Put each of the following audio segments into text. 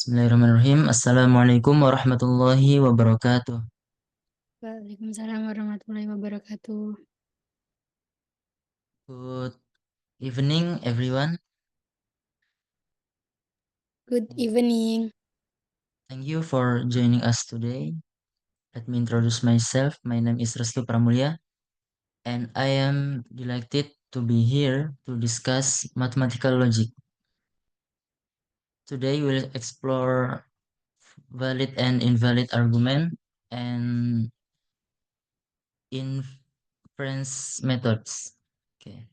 Bismillahirrahmanirrahim. Assalamualaikum warahmatullahi wabarakatuh. Waalaikumsalam warahmatullahi wabarakatuh. Good evening, everyone. Good evening. Thank you for joining us today. Let me introduce myself. My name is Restu Pramulya, and I am delighted to be here to discuss mathematical logic. Today, we'll explore valid and invalid argument and inference methods. Okay,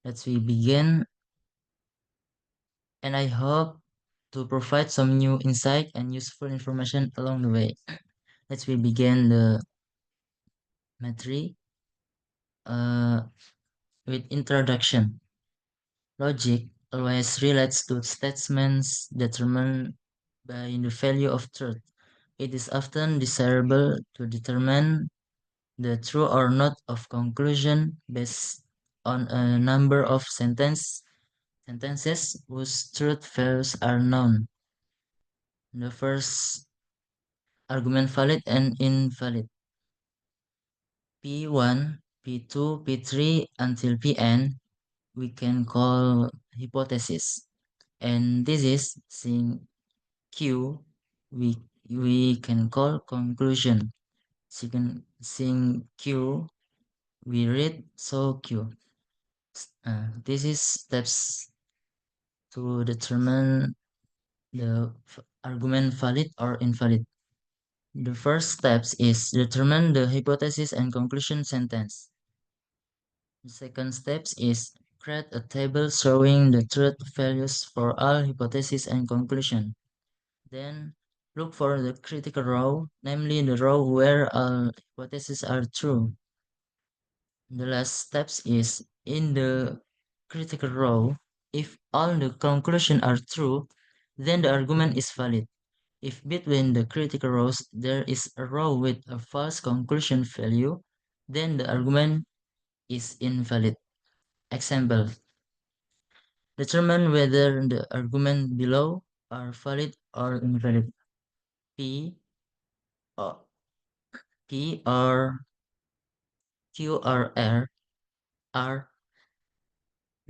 let's we begin, and I hope to provide some new insight and useful information along the way. Let's we begin the math uh, with introduction. Logic always relates to statements determined by the value of truth. It is often desirable to determine the true or not of conclusion based on a number of sentences whose truth values are known. The first argument valid and invalid. P1, P2, P3 until Pn we can call hypothesis. And this is seeing Q we can call conclusion. Seeing Q we read so Q. This is steps to determine the argument valid or invalid. The first steps is determine the hypothesis and conclusion sentence. The second steps is create a table showing the truth values for all hypotheses and conclusion. Then look for the critical row, namely the row where all hypotheses are true. The last steps is in the critical row, if all the conclusions are true, then the argument is valid. If between the critical rows there is a row with a false conclusion value, then the argument is invalid. Example, determine whether the argument below are valid or invalid. P, or P or Q or R are.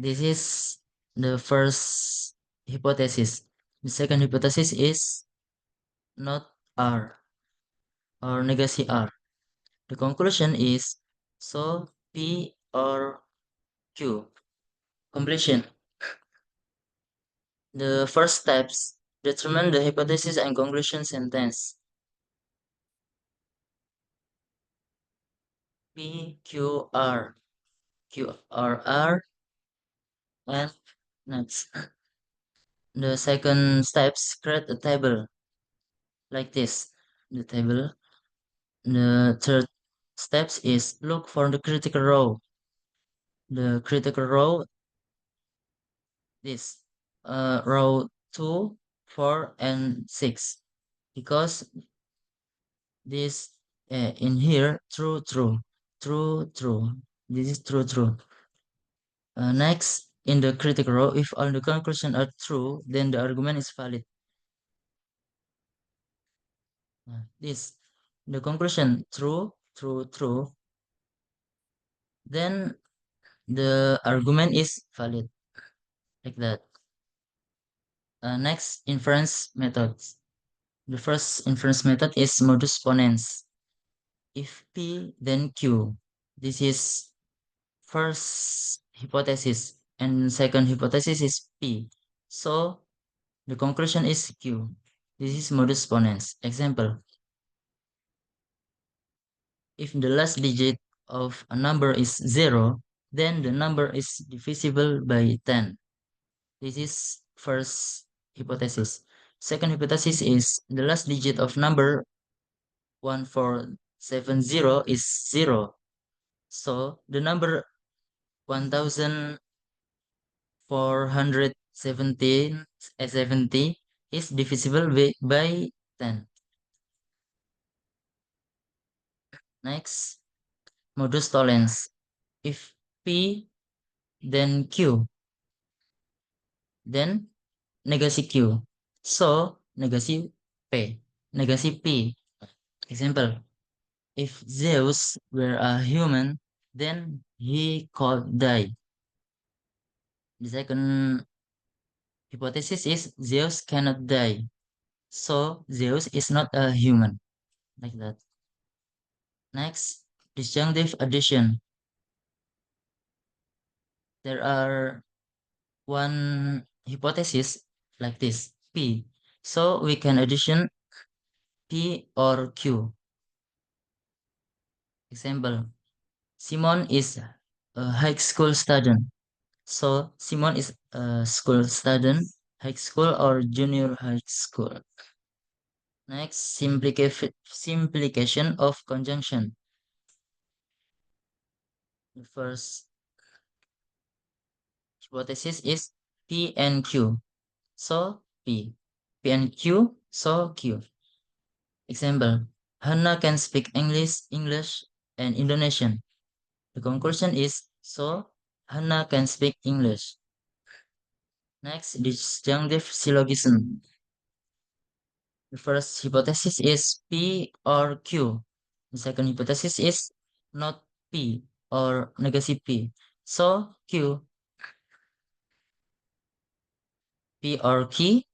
This is the first hypothesis. The second hypothesis is not R or negasi R. The conclusion is so P or Q. Completion. The first steps determine the hypothesis and conclusion sentence. P, Q, R. Q, R, R. And next. The second steps create a table like this. The table. The third steps is look for the critical row. The critical row is row 2, 4, and 6. Because this in here, true, true, true, true. This is true, true. Next, in the critical row, if all the conclusions are true, then the argument is valid. This, the conclusion true, true, true, then the argument is valid, like that. Next, inference methods. The first inference method is modus ponens. If P, then Q. This is first hypothesis, and second hypothesis is P. So the conclusion is Q. This is modus ponens. Example, if the last digit of a number is 0, then the number is divisible by 10. This is first hypothesis. Second hypothesis is the last digit of number 1470 is 0. So the number 1470 is divisible by 10. Next, modus tollens. If P, then Q, then negasi Q. So negasi P. Negasi P. Example, if Zeus were a human, then he could die. The second hypothesis is Zeus cannot die. So Zeus is not a human. Like that. Next, disjunctive addition. There are one hypothesis like this, P. So we can addition P or Q. Example, Simon is a high school student. So Simon is a school student, high school or junior high school. Next, simplification of conjunction. The first hypothesis is P and Q. So P. P and Q, so Q. Example, Hannah can speak English, and Indonesian. The conclusion is, so Hannah can speak English. Next, disjunctive syllogism. The first hypothesis is P or Q. The second hypothesis is not P or negasi P. So Q, P or key,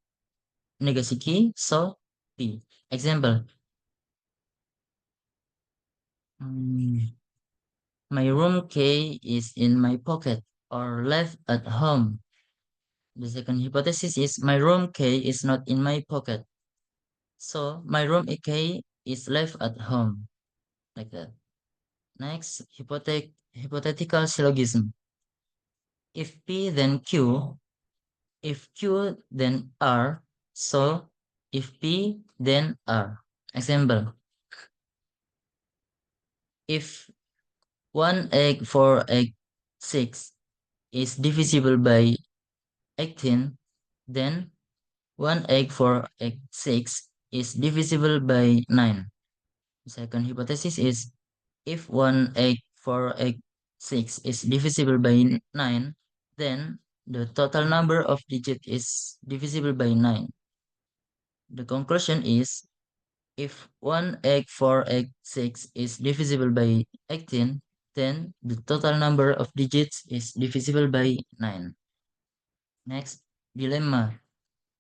negasi key, so P. Example, mm, my room key is in my pocket or left at home. The second hypothesis is my room key is not in my pocket. So my room key is left at home. Like that. Next, hypothetical syllogism. If P then Q, if Q then R, so if P then R. Example, if 1 egg 4 egg 6 is divisible by 18, then 1 egg 4 egg 6 is divisible by 9. Second hypothesis is if 1 egg 4 egg 6 is divisible by 9, then the total number of digits is divisible by 9. The conclusion is if 1 egg 4 egg 6 is divisible by 18, then the total number of digits is divisible by 9. Next, dilemma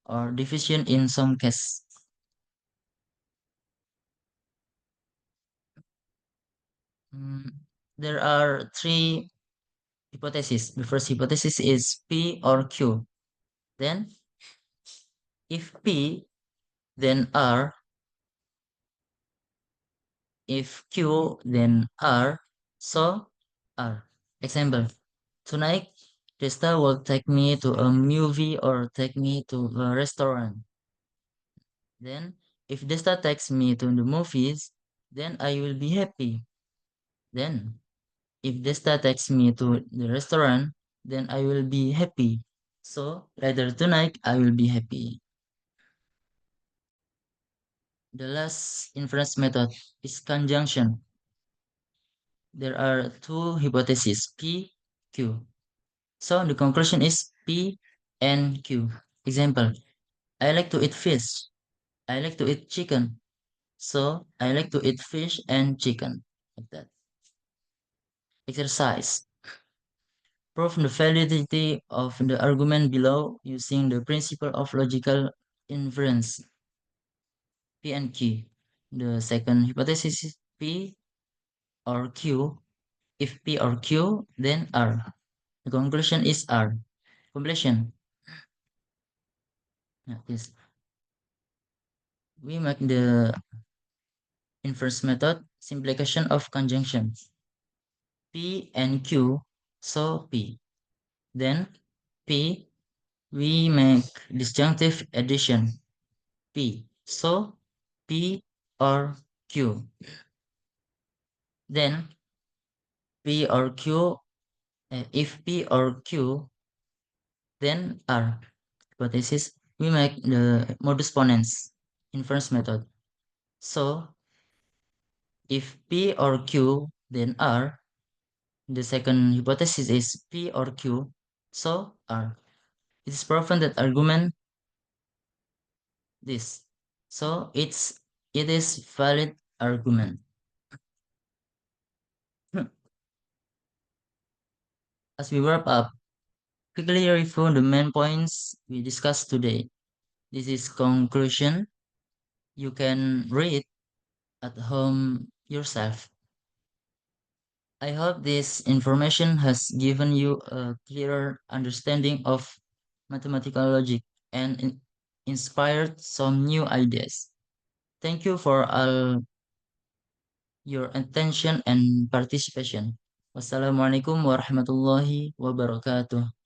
or division in some case. Mm, there are three hypotheses. The first hypothesis is P or Q. Then, if P, then R. If Q, then R. So, R. Example, tonight, Krista will take me to a movie or take me to a restaurant. Then, if Desta takes me to the movies, then I will be happy. Then, if Desta takes me to the restaurant, then I will be happy. So, later tonight, I will be happy. The last inference method is conjunction. There are two hypotheses, P, Q. So, the conclusion is P and Q. Example, I like to eat fish. I like to eat chicken. So, I like to eat fish and chicken. Like that. Exercise. Prove the validity of the argument below using the principle of logical inference, P and Q. The second hypothesis is P or Q. If P or Q, then R. The conclusion is R. Completion. Yes. We make the inverse method, simplification of conjunction. P and Q, so P. Then P, we make disjunctive addition. P, so P or Q. Then P or Q, if P or Q, then R. Hypothesis, we make the modus ponens inference method. So if P or Q, then R. The second hypothesis is P or Q, so R. It is proven that argument this. So it is valid argument. As we wrap up, quickly review the main points we discussed today. This is conclusion. You can read at home yourself. I hope this information has given you a clearer understanding of mathematical logic and inspired some new ideas. Thank you for all your attention and participation. Wassalamualaikum warahmatullahi wabarakatuh.